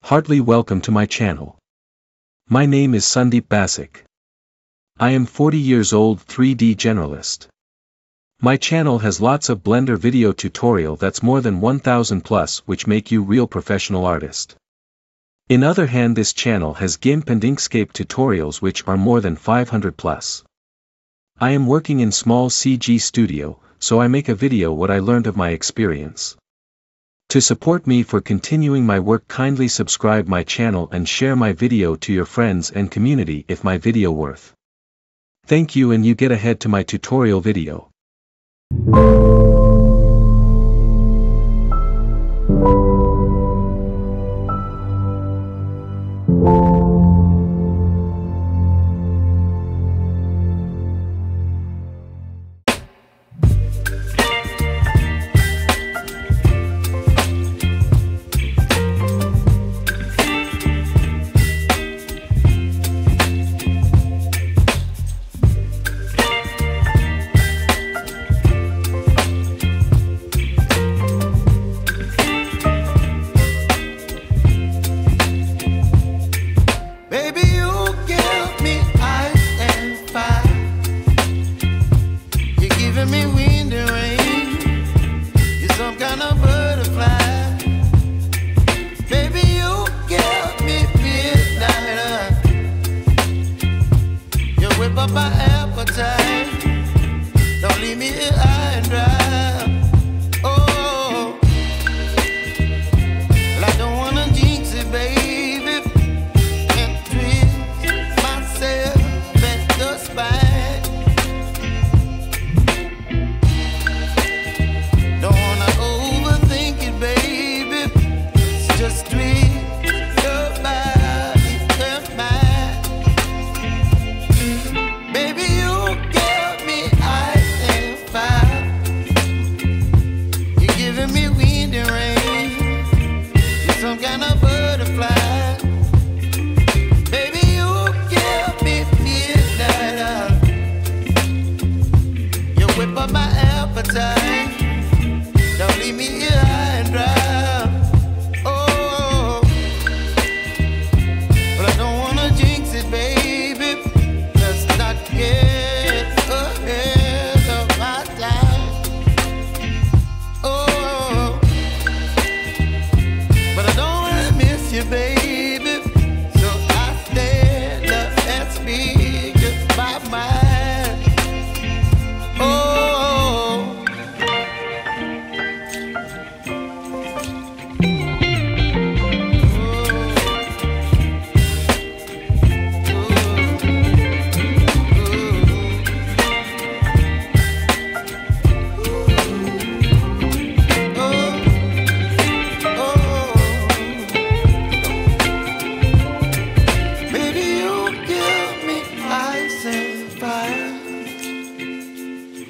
Heartily welcome to my channel. My name is Sandeep Basic. I am 40 years old 3D generalist. My channel has lots of Blender video tutorial that's more than 1000 plus which make you real professional artist. In other hand this channel has GIMP and Inkscape tutorials which are more than 500 plus. I am working in small CG studio, so I make a video what I learned of my experience. To support me for continuing my work, kindly subscribe my channel and share my video to your friends and community if my video worth. Thank you, and you get ahead to my tutorial video. My appetite, don't leave me here high and dry. Oh, well, I don't wanna jinx it, baby, and twist myself at the spine. Don't wanna overthink it, baby, it's just twist your body and mine. Some kind of butterfly, baby, you give me midnight. You whip up my appetite, don't leave me here high and dry. Oh, but I don't wanna jinx it, baby. Let's not get ahead of my time. Oh, but I don't wanna miss you, baby, so I stand up and speak just my mind. Oh,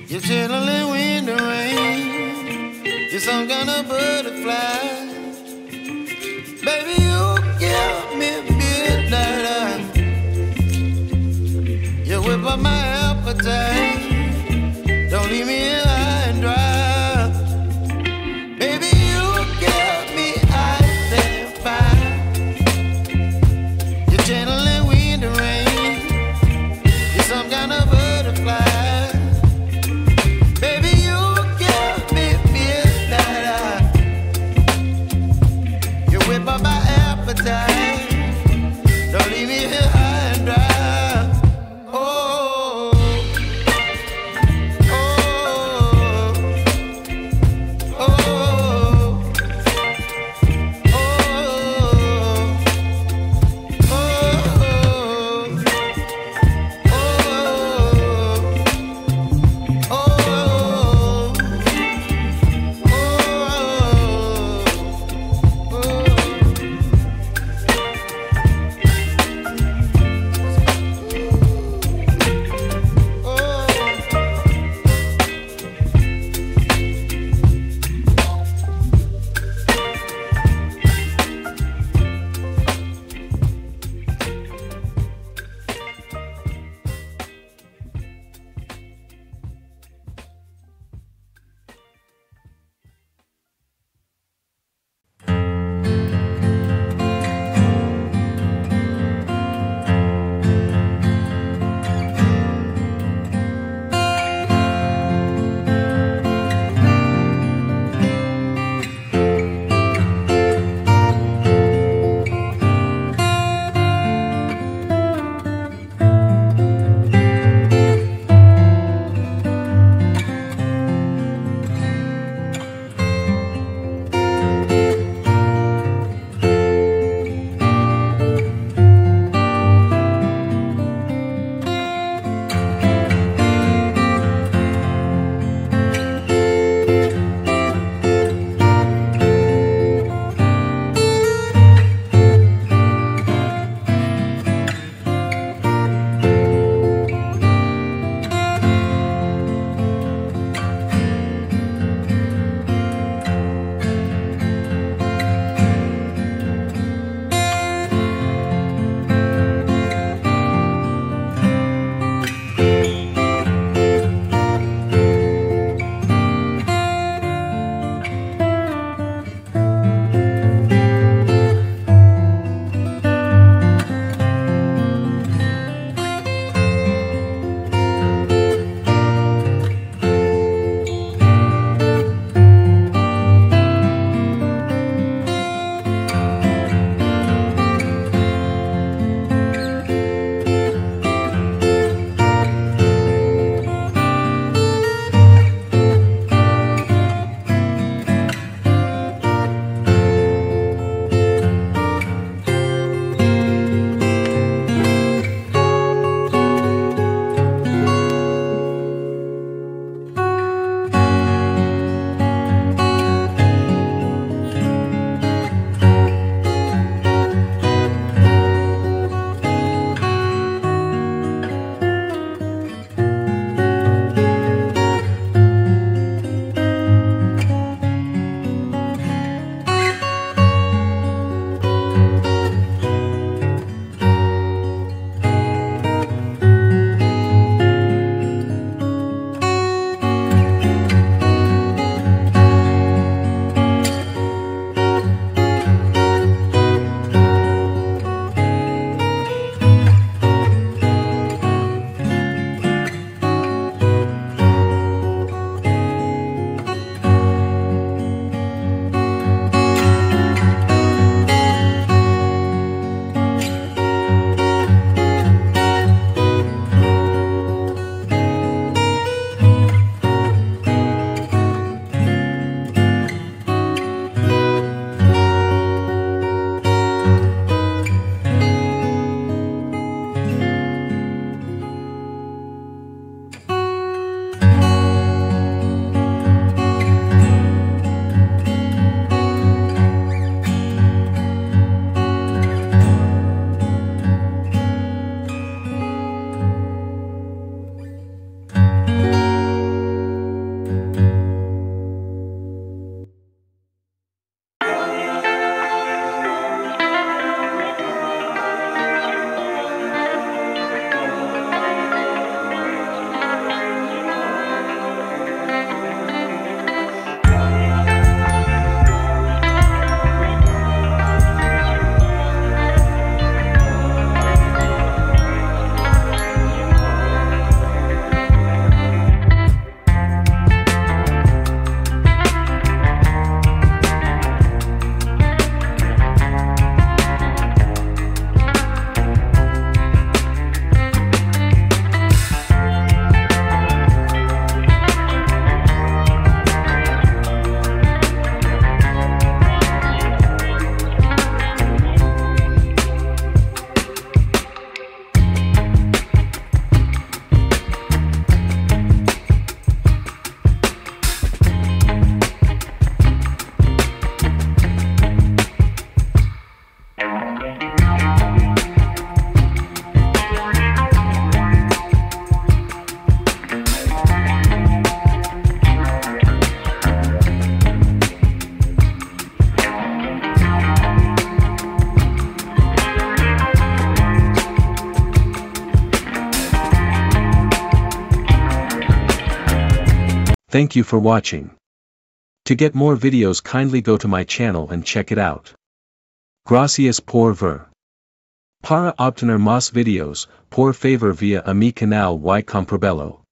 you're chilling when the rain, you're some kind of butterfly. Baby, you give me midnight. You whip up my appetite, don't leave me here high and dry. Baby, you give me ice and fire. You're channeling wind and rain, you're some kind of butterfly. Don't leave me here high and dry. Oh, oh, Thank you for watching. To get more videos kindly go to my channel and check it out. Gracias por ver. Para obtener más videos, por favor via a mi canal y comprabelo.